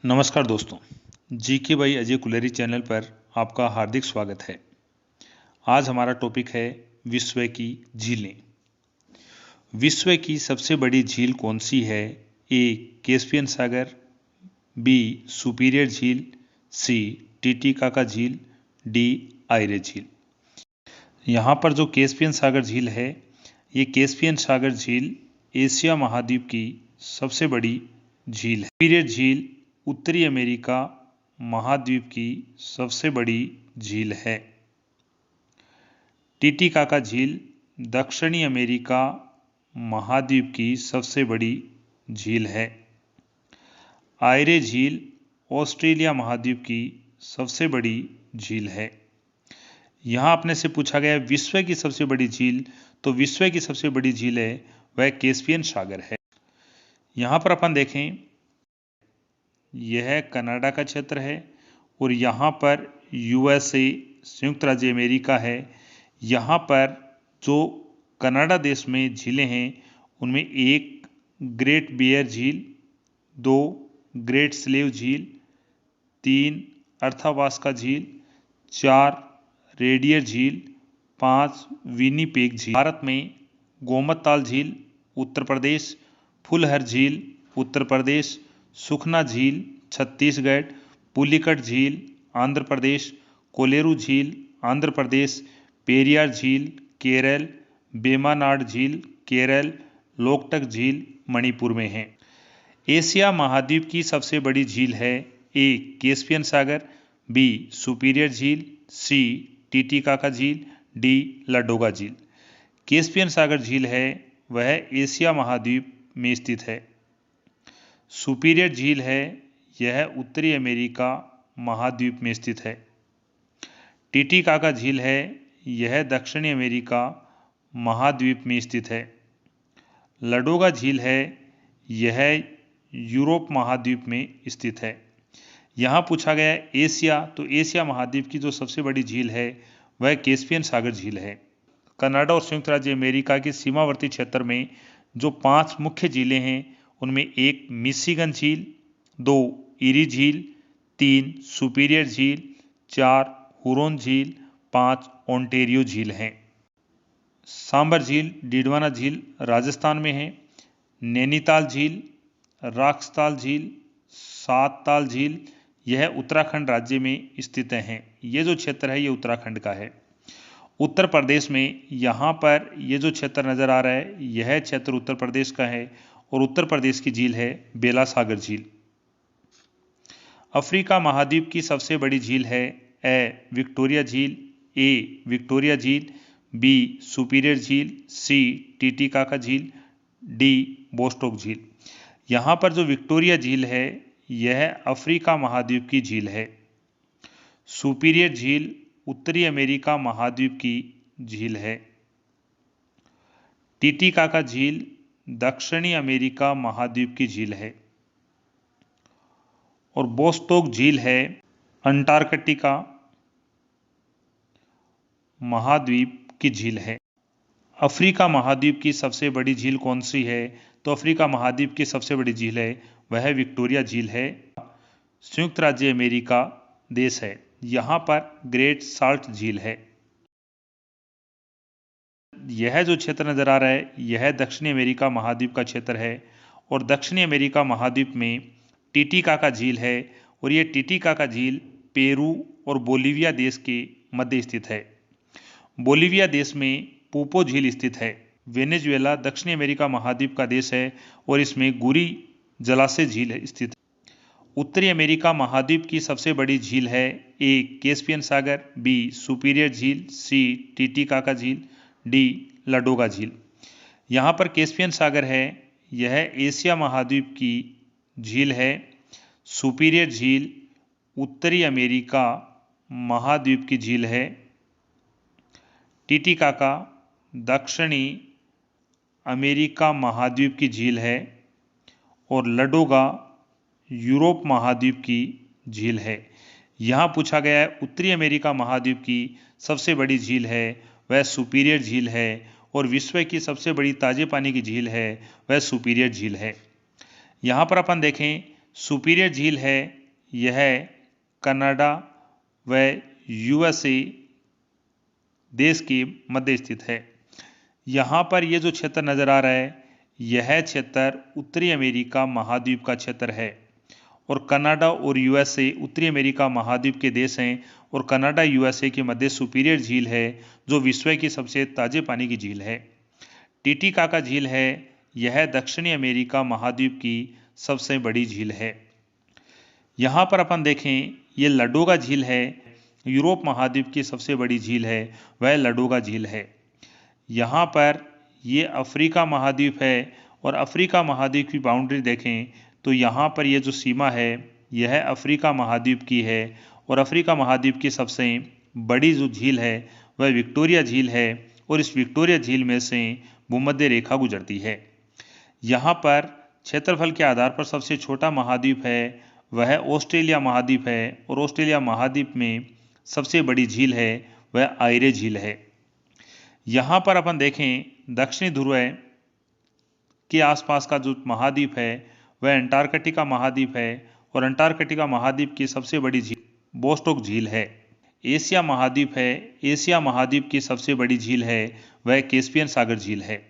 नमस्कार दोस्तों, GK by Ajay Kuleri channel पर आपका हार्दिक स्वागत है। आज हमारा टॉपिक है विश्व की झीलें। विश्व की सबसे बड़ी झील कौन सी है? ए. कैस्पियन सागर, बी. सुपीरियर झील, सी. टीटीकाका झील, डी. आयरे झील। यहाँ पर जो कैस्पियन सागर झील है, ये कैस्पियन सागर झील एशिया महाद्वीप की सबसे बड़ी झील है। सुपीरियर झील उत्तरी अमेरिका महाद्वीप की सबसे बड़ी झील है। टीटीकाका झील दक्षिणी अमेरिका महाद्वीप की सबसे बड़ी झील है। आयरे झील ऑस्ट्रेलिया महाद्वीप की सबसे बड़ी झील है। यहाँ अपने से पूछा गया विश्व की सबसे बड़ी झील, तो विश्व की सबसे बड़ी झील है वह कैस्पियन सागर है। यहाँ पर अपन देखें, यह कनाडा का क्षेत्र है और यहाँ पर यूएसए संयुक्त राज्य अमेरिका है। यहाँ पर जो कनाडा देश में झीलें हैं उनमें एक ग्रेट बियर झील, दो ग्रेट स्लेव झील, तीन अर्थावास्का झील, चार रेडियर झील, पाँच विनीपेग झील। भारत में गोमतताल झील उत्तर प्रदेश, फुलहर झील उत्तर प्रदेश, सुखना झील छत्तीसगढ़, पुलिकट झील आंध्र प्रदेश, कोलेरू झील आंध्र प्रदेश, पेरियार झील केरल, वेम्बनाड झील केरल, लोकटक झील मणिपुर में है। एशिया महाद्वीप की सबसे बड़ी झील है ए. कैस्पियन सागर, बी. सुपीरियर झील, सी. टीटीकाका झील, डी. लाडोगा झील। कैस्पियन सागर झील है वह एशिया महाद्वीप में स्थित है। सुपीरियर झील है यह उत्तरी अमेरिका महाद्वीप में स्थित है। टीटीकाका झील है यह दक्षिणी अमेरिका महाद्वीप में स्थित है। लाडोगा झील है यह यूरोप महाद्वीप में स्थित है। यहाँ पूछा गया एशिया, तो एशिया महाद्वीप की जो सबसे बड़ी झील है वह कैस्पियन सागर झील है। कनाडा और संयुक्त राज्य अमेरिका के सीमावर्ती क्षेत्र में जो 5 मुख्य झीलें हैं उनमें एक मिशिगन झील, 2 इरी झील, 3 सुपीरियर झील, 4 हुरोन झील, 5 ओंटेरियो झील हैं। सांबर झील डिडवाना झील राजस्थान में है। नैनीताल झील, राक्सताल झील, सातताल झील यह उत्तराखंड राज्य में स्थित हैं। ये जो क्षेत्र है ये उत्तराखंड का है। उत्तर प्रदेश में यहाँ पर ये जो क्षेत्र नज़र आ रहा है यह क्षेत्र उत्तर प्रदेश का है और उत्तर प्रदेश की झील है बेला सागर झील। अफ्रीका महाद्वीप की सबसे बड़ी झील है ए. विक्टोरिया झील, ए. विक्टोरिया झील, बी. सुपीरियर झील, सी. टीटीकाका झील, डी. बोस्टोक झील। यहाँ पर जो विक्टोरिया झील है यह अफ्रीका महाद्वीप की झील है। सुपीरियर झील उत्तरी अमेरिका महाद्वीप की झील है। टीटीकाका झील दक्षिणी अमेरिका महाद्वीप की झील है और बोस्टोक झील है अंटार्कटिका महाद्वीप की झील है। अफ्रीका महाद्वीप की सबसे बड़ी झील कौन सी है? तो अफ्रीका महाद्वीप की सबसे बड़ी झील है वह विक्टोरिया झील है। संयुक्त राज्य अमेरिका देश है। यहाँ पर ग्रेट साल्ट झील है। यह जो क्षेत्र नजर आ रहा है यह दक्षिणी अमेरिका महाद्वीप का क्षेत्र है और दक्षिणी अमेरिका महाद्वीप में टीटीकाका झील है और यह टीटीकाका झील पेरू और बोलिविया देश के मध्य स्थित है। बोलिविया देश में पोपो झील स्थित है। वेनेजुएला दक्षिणी अमेरिका महाद्वीप का देश है और इसमें गुरी जलाशय झील स्थित है। उत्तरी अमेरिका महाद्वीप की सबसे बड़ी झील है ए. कैस्पियन सागर, बी. सुपीरियर झील, सी. टीटीकाका झील, डी. लाडोगा झील। यहाँ पर कैस्पियन सागर है यह एशिया महाद्वीप की झील है। सुपीरियर झील उत्तरी अमेरिका महाद्वीप की झील है। टीटीकाका दक्षिणी अमेरिका महाद्वीप की झील है और लाडोगा यूरोप महाद्वीप की झील है। यहाँ पूछा गया है उत्तरी अमेरिका महाद्वीप की सबसे बड़ी झील है वह सुपीरियर झील है और विश्व की सबसे बड़ी ताजे पानी की झील है वह सुपीरियर झील है। यहाँ पर अपन देखें सुपीरियर झील है यह कनाडा व यूएसए देश के मध्य स्थित है। यहाँ पर यह जो क्षेत्र नज़र आ रहा है यह क्षेत्र उत्तरी अमेरिका महाद्वीप का क्षेत्र है और कनाडा और यूएसए उत्तरी अमेरिका महाद्वीप के देश हैं और कनाडा यूएसए के मध्य सुपीरियर झील है जो विश्व की सबसे ताजे पानी की झील है। टीटीकाका झील है यह दक्षिणी अमेरिका महाद्वीप की सबसे बड़ी झील है। यहाँ पर अपन देखें ये लाडोगा झील है, यूरोप महाद्वीप की सबसे बड़ी झील है वह लाडोगा झील है। यहाँ पर ये अफ्रीका महाद्वीप है और अफ्रीका महाद्वीप की बाउंड्री देखें तो यहाँ पर ये जो सीमा है यह अफ्रीका महाद्वीप की है और अफ्रीका महाद्वीप की सबसे बड़ी जो झील है वह विक्टोरिया झील है और इस विक्टोरिया झील में से भूमध्य रेखा गुजरती है। यहाँ पर क्षेत्रफल के आधार पर सबसे छोटा महाद्वीप है वह ऑस्ट्रेलिया महाद्वीप है और ऑस्ट्रेलिया महाद्वीप में सबसे बड़ी झील है वह आयरे झील है। यहाँ पर अपन देखें दक्षिणी ध्रुव के आसपास का जो महाद्वीप है वह अंटार्कटिका महाद्वीप है और अंटार्कटिका महाद्वीप की सबसे बड़ी झील बोस्टोक झील है। एशिया महाद्वीप है, एशिया महाद्वीप की सबसे बड़ी झील है वह कैस्पियन सागर झील है।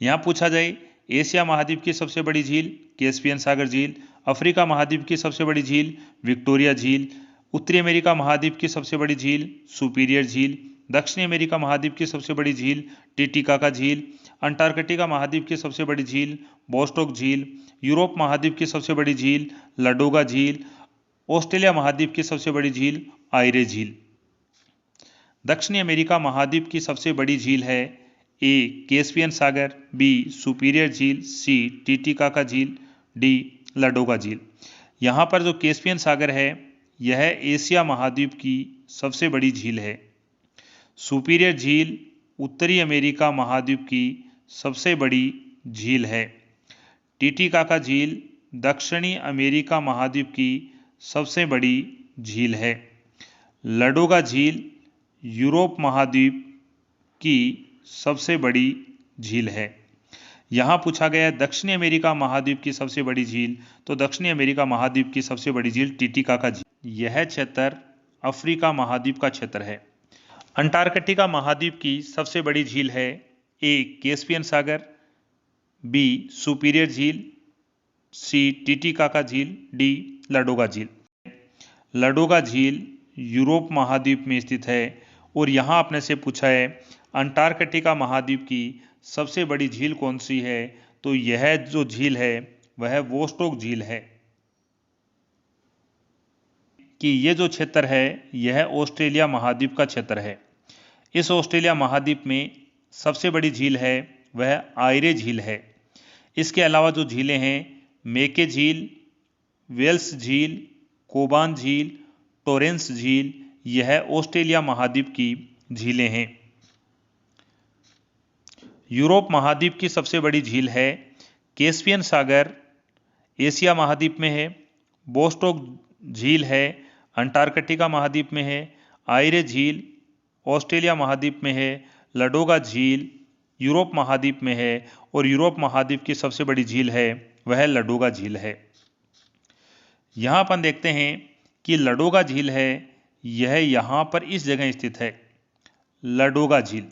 यहाँ पूछा जाए एशिया महाद्वीप की सबसे बड़ी झील कैस्पियन सागर झील, अफ्रीका महाद्वीप की सबसे बड़ी झील विक्टोरिया झील, उत्तरी अमेरिका महाद्वीप की सबसे बड़ी झील सुपीरियर झील, दक्षिणी अमेरिका महाद्वीप की सबसे बड़ी झील टीटीकाका झील, अंटार्कटिका महाद्वीप की सबसे बड़ी झील बोस्टोक झील, यूरोप महाद्वीप की सबसे बड़ी झील लाडोगा झील, ऑस्ट्रेलिया महाद्वीप की सबसे बड़ी झील आयरे झील। दक्षिणी अमेरिका महाद्वीप की सबसे बड़ी झील है ए कैस्पियन सागर, बी सुपीरियर झील, सी टीटीकाका झील, डी लाडोगा झील। यहाँ पर जो कैस्पियन सागर है यह एशिया महाद्वीप की सबसे बड़ी झील है। सुपीरियर झील उत्तरी अमेरिका महाद्वीप की सबसे बड़ी झील है। टीटीकाका झील दक्षिणी अमेरिका महाद्वीप की सबसे बड़ी झील है। लाडोगा झील यूरोप महाद्वीप की सबसे बड़ी झील है। यहाँ पूछा गया है दक्षिणी अमेरिका महाद्वीप की सबसे बड़ी झील, तो दक्षिणी अमेरिका महाद्वीप की सबसे बड़ी झील टीटीकाका झील। यह क्षेत्र अफ्रीका महाद्वीप का क्षेत्र है। अंटार्कटिका महाद्वीप की सबसे बड़ी झील है ए कैस्पियन सागर, बी सुपीरियर झील, सी टीटीकाका झील, डी लाडोगा झील। लाडोगा झील यूरोप महाद्वीप में स्थित है और यहाँ आपने से पूछा है अंटार्कटिका महाद्वीप की सबसे बड़ी झील कौन सी है, तो यह जो झील है वह वोस्टोक झील है। कि यह जो क्षेत्र है यह ऑस्ट्रेलिया महाद्वीप का क्षेत्र है। इस ऑस्ट्रेलिया महाद्वीप में सबसे बड़ी झील है वह आयरे झील है। इसके अलावा जो झीलें हैं मेके झील, वेल्स झील, कोबान झील, टोरेंस झील, यह ऑस्ट्रेलिया महाद्वीप की झीलें हैं। यूरोप महाद्वीप की सबसे बड़ी झील है कैस्पियन सागर, एशिया महाद्वीप में है। बोस्टोक झील है अंटार्कटिका महाद्वीप में है। आयरे झील ऑस्ट्रेलिया महाद्वीप में है। लाडोगा झील यूरोप महाद्वीप में है और यूरोप महाद्वीप की सबसे बड़ी झील है वह लाडोगा झील है। यहाँ अपन देखते हैं कि लाडोगा झील है यह यहाँ पर इस जगह स्थित है। लाडोगा झील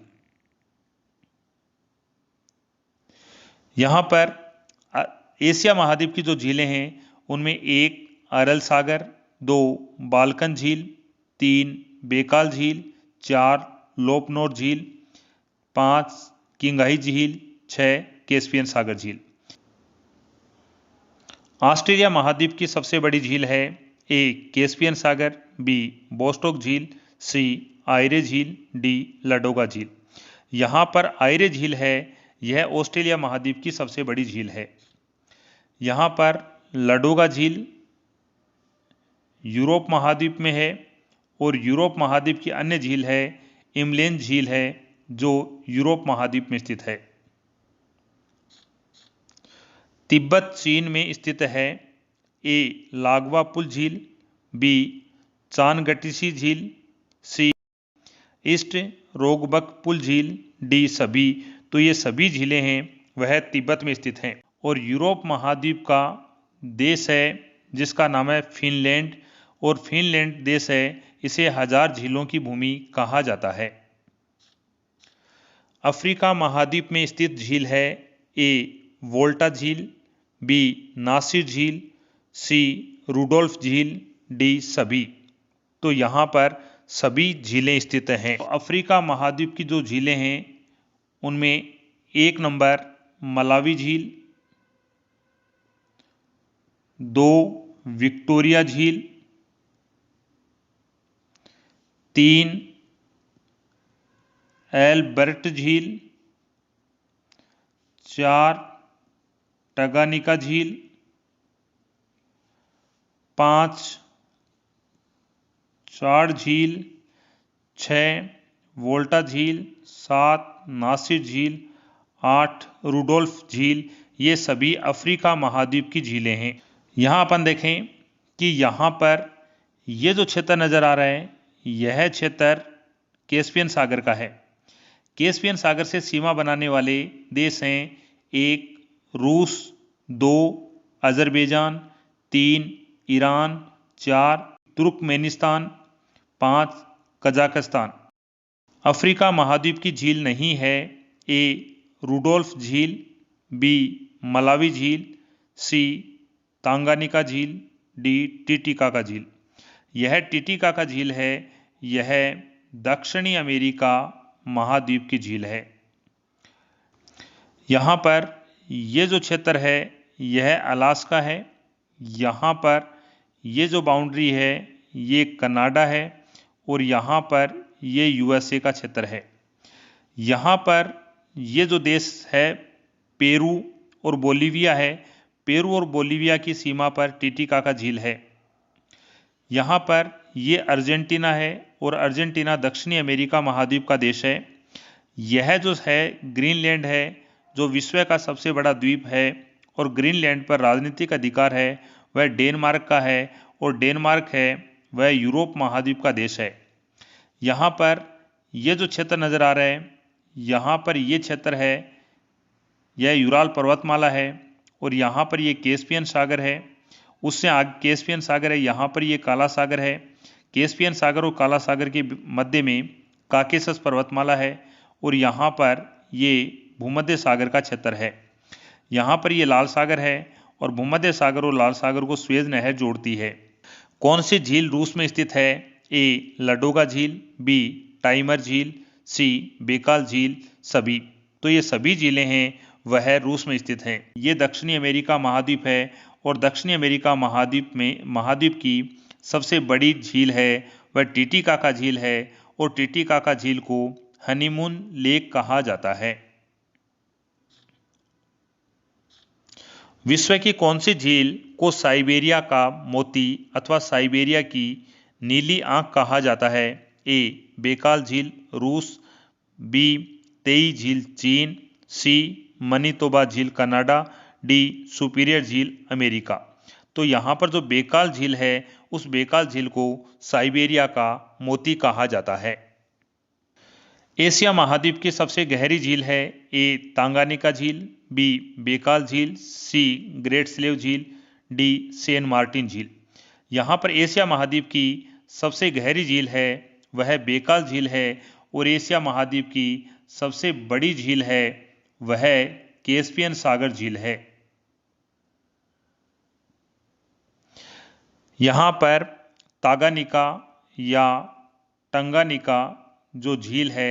यहाँ पर एशिया महाद्वीप की जो झीलें हैं उनमें एक अरल सागर, 2 बाल्कन झील, 3 बेकाल झील, 4 लोपनोर झील, 5 किंगाही झील, 6 कैस्पियन सागर झील। ऑस्ट्रेलिया महाद्वीप की सबसे बड़ी झील है ए कैस्पियन सागर, बी बोस्टोक झील, सी आयरे झील, डी लाडोगा झील। यहाँ पर आयरे झील है यह ऑस्ट्रेलिया महाद्वीप की सबसे बड़ी झील है। यहाँ पर लाडोगा झील यूरोप महाद्वीप में है और यूरोप महाद्वीप की अन्य झील है इमलेन झील है जो यूरोप महाद्वीप में स्थित है। तिब्बत चीन में स्थित है ए लागवा पुल झील, बी चानगटिसी झील, सी ईस्ट रोगबक पुल झील, डी सभी। तो ये सभी झीलें हैं वह तिब्बत में स्थित हैं। और यूरोप महाद्वीप का देश है जिसका नाम है फिनलैंड, और फिनलैंड देश है इसे 1000 झीलों की भूमि कहा जाता है। अफ्रीका महाद्वीप में स्थित झील है ए वोल्टा झील, बी नासिर झील, सी रुडोल्फ झील, डी सभी। तो यहाँ पर सभी झीलें स्थित हैं। तो अफ्रीका महाद्वीप की जो झीलें हैं उनमें 1 नंबर मलावी झील, 2 विक्टोरिया झील, 3 एल्बर्ट झील, 4 टगानिका झील, 5 चाड झील, 6 वोल्टा झील, 7 नासिर झील, 8 रुडोल्फ झील। ये सभी अफ्रीका महाद्वीप की झीलें हैं। यहाँ अपन देखें कि यहाँ पर ये जो क्षेत्र नज़र आ रहा है यह क्षेत्र कैस्पियन सागर का है। कैस्पियन सागर से सीमा बनाने वाले देश हैं 1 रूस, 2 Azerbaijan, 3 Iran, 4 Turkmenistan, 5 Kazakhstan. Africa महाद्वीप की झील नहीं है ए रुडोल्फ झील, बी मलावी झील, सी तांगानिका झील, डी टिटिकाका झील। यह टिटिकाका झील है, यह दक्षिणी अमेरिका महाद्वीप की झील है। यहाँ पर ये जो क्षेत्र है यह अलास्का है। यहाँ पर ये जो बाउंड्री है ये कनाडा है, और यहाँ पर ये यूएसए का क्षेत्र है। यहाँ पर ये जो देश है पेरू और बोलीविया है। पेरू और बोलीविया की सीमा पर टिटिकाका झील है। यहाँ पर ये अर्जेंटीना है, और अर्जेंटीना दक्षिणी अमेरिका महाद्वीप का देश है। यह जो है ग्रीनलैंड है जो विश्व का सबसे बड़ा द्वीप है, और ग्रीनलैंड पर राजनीतिक अधिकार है वह डेनमार्क का है, और डेनमार्क है वह यूरोप महाद्वीप का देश है। यहाँ पर यह जो क्षेत्र नज़र आ रहा है यहाँ पर ये क्षेत्र है यह यूराल पर्वतमाला है, और यहाँ पर ये कैस्पियन सागर है। उससे आगे कैस्पियन सागर है, यहाँ पर ये काला सागर है। कैस्पियन सागर और काला सागर के मध्य में काकेशस पर्वतमाला है, और यहाँ पर ये भूमध्य सागर का क्षेत्र है। यहाँ पर ये लाल सागर है, और भूमध्य सागर और लाल सागर को स्वेज नहर जोड़ती है। कौन सी झील रूस में स्थित है? ए लडोगा झील, बी टाइमर झील, सी बेकाल झील, सभी। तो ये सभी झीलें हैं वह रूस में स्थित हैं। ये दक्षिणी अमेरिका महाद्वीप है, और दक्षिणी अमेरिका महाद्वीप की सबसे बड़ी झील है वह टिटिकाका झील है, और टिटिकाका झील को हनीमून लेक कहा जाता है। विश्व की कौन सी झील को साइबेरिया का मोती अथवा साइबेरिया की नीली आंख कहा जाता है? ए बेकाल झील रूस, बी तेई झील चीन, सी मनीतोबा झील कनाडा, डी सुपीरियर झील अमेरिका। तो यहाँ पर जो बेकाल झील है उस बेकाल झील को साइबेरिया का मोती कहा जाता है। एशिया महाद्वीप की सबसे गहरी झील है ए तांगानिका झील, बी बेकाल झील, सी ग्रेट स्लेव झील, डी सेंट मार्टिन झील। यहाँ पर एशिया महाद्वीप की सबसे गहरी झील है वह बेकाल झील है, और एशिया महाद्वीप की सबसे बड़ी झील है वह कैस्पियन सागर झील है। यहाँ पर तागानिका या टंगानिका जो झील है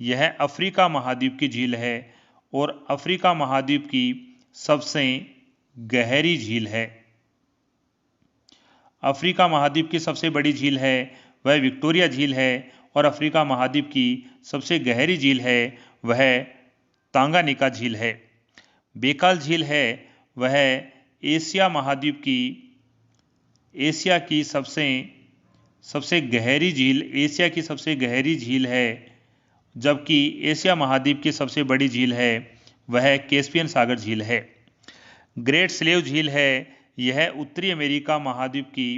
यह अफ्रीका महाद्वीप की झील है, और अफ्रीका महाद्वीप की सबसे गहरी झील है। अफ्रीका महाद्वीप की सबसे बड़ी झील है वह विक्टोरिया झील है, और अफ्रीका महाद्वीप की सबसे गहरी झील है वह तांगानिका झील है। बेकाल झील है वह एशिया महाद्वीप की एशिया की सबसे गहरी झील एशिया की सबसे गहरी झील है, जबकि एशिया महाद्वीप की सबसे बड़ी झील है वह कैस्पियन सागर झील है। ग्रेट स्लेव झील है यह उत्तरी अमेरिका महाद्वीप की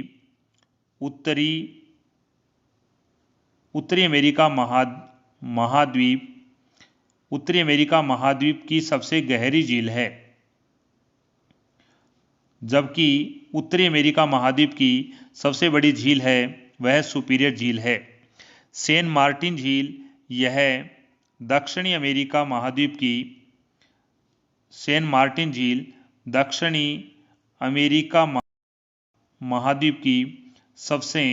उत्तरी अमेरिका महाद्वीप की सबसे गहरी झील है। जबकि उत्तरी अमेरिका महाद्वीप की सबसे बड़ी झील है वह सुपीरियर झील है। सेंट मार्टिन झील यह दक्षिणी अमेरिका महाद्वीप की सेंट मार्टिन झील दक्षिणी अमेरिका महाद्वीप की सबसे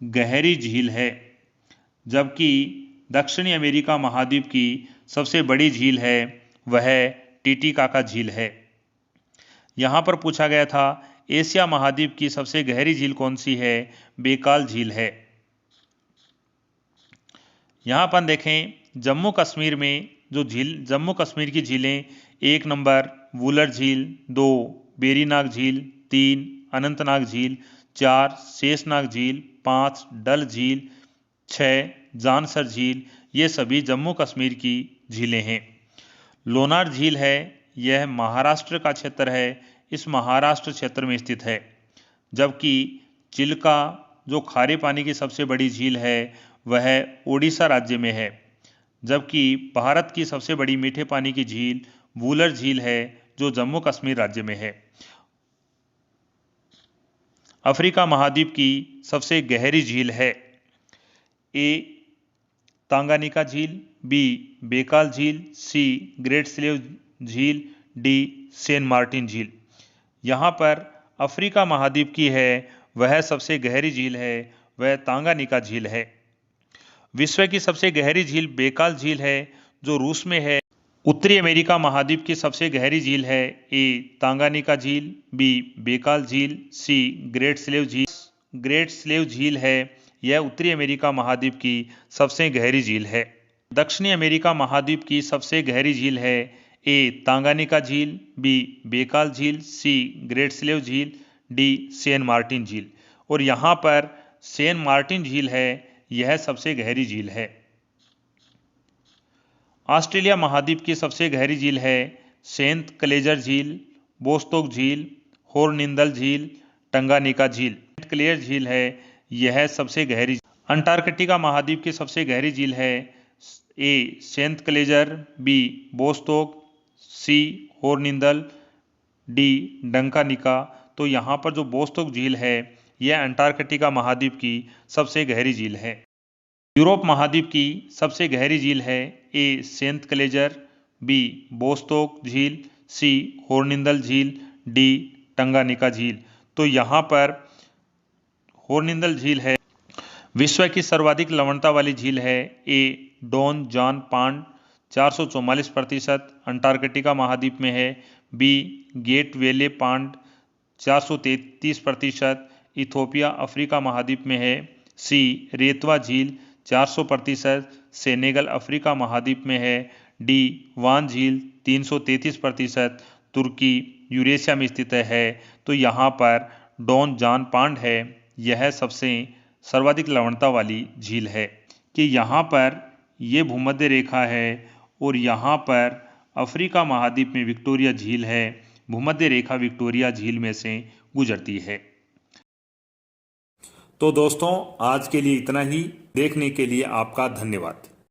गहरी झील है, जबकि दक्षिणी अमेरिका महाद्वीप की सबसे बड़ी झील है वह टिटिकाका झील है। यहाँ पर पूछा गया था एशिया महाद्वीप की सबसे गहरी झील कौन सी है? बेकाल झील है। यहाँ पर देखें जम्मू कश्मीर में जो जम्मू कश्मीर की झीलें, 1 नंबर वुलर झील, 2 बेरीनाग झील, 3 अनंतनाग झील, 4 शेषनाग झील, 5 डल झील, 6 जानसर झील, ये सभी जम्मू कश्मीर की झीलें हैं। लोनार झील है, यह महाराष्ट्र का क्षेत्र है, इस महाराष्ट्र क्षेत्र में स्थित है। जबकि चिल्का जो खारे पानी की सबसे बड़ी झील है वह ओडिशा राज्य में है। जबकि भारत की सबसे बड़ी मीठे पानी की झील वुलर झील है जो जम्मू कश्मीर राज्य में है। अफ्रीका महाद्वीप की सबसे गहरी झील है ए तांगानिका झील, बी बेकाल झील, सी ग्रेट स्लेव झील, डी सेंट मार्टिन झील। यहाँ पर अफ्रीका महाद्वीप की है वह सबसे गहरी झील है वह तांगानिका झील है। विश्व की सबसे गहरी झील बेकाल झील है जो रूस में है। उत्तरी अमेरिका महाद्वीप की सबसे गहरी झील है ए तांगानिका झील, बी बेकाल झील, सी ग्रेट स्लेव झील। ग्रेट स्लेव झील है, यह उत्तरी अमेरिका महाद्वीप की सबसे गहरी झील है। दक्षिणी अमेरिका महाद्वीप की सबसे गहरी झील है ए तांगानिका झील, बी बेकाल झील, सी ग्रेट स्लेव झील, डी सेंट मार्टिन झील। और यहाँ पर सेंट मार्टिन झील है, यह सबसे गहरी झील है। ऑस्ट्रेलिया महाद्वीप की सबसे गहरी झील है सेंट क्लेयर झील, बोस्टोक झील, होर्निंदल झील, टंगानिका झील। सेंट क्लेयर झील है, यह सबसे गहरी। अंटार्कटिका महाद्वीप की सबसे गहरी झील है ए सेंट क्लेयर, बी बोस्टोक, सी होर्निंदल, डी टंगानिका। तो यहाँ पर जो बोस्टोक झील है यह अंटार्कटिका महाद्वीप की सबसे गहरी झील है। यूरोप महाद्वीप की सबसे गहरी झील है ए सेंट क्लेयर, बी बोस्टोक झील, सी होर्निंदल झील, डी टंगानिका झील। तो यहाँ पर होर्निंदल झील है। विश्व की सर्वाधिक लवणता वाली झील है ए डॉन जॉन पांड 444% अंटार्कटिका महाद्वीप में है, बी गेट वेले पांड 433% इथोपिया अफ्रीका महाद्वीप में है, सी रेतवा झील 400% सेनेगल अफ्रीका महाद्वीप में है, डी वान झील 333% तुर्की यूरेशिया में स्थित है। तो यहाँ पर डॉन जॉन पांड है, यह सबसे सर्वाधिक लवणता वाली झील है कि यहाँ पर ये भूमध्य रेखा है और यहाँ पर अफ्रीका महाद्वीप में विक्टोरिया झील है। भूमध्य रेखा विक्टोरिया झील में से गुजरती है। तो दोस्तों आज के लिए इतना ही। देखने के लिए आपका धन्यवाद।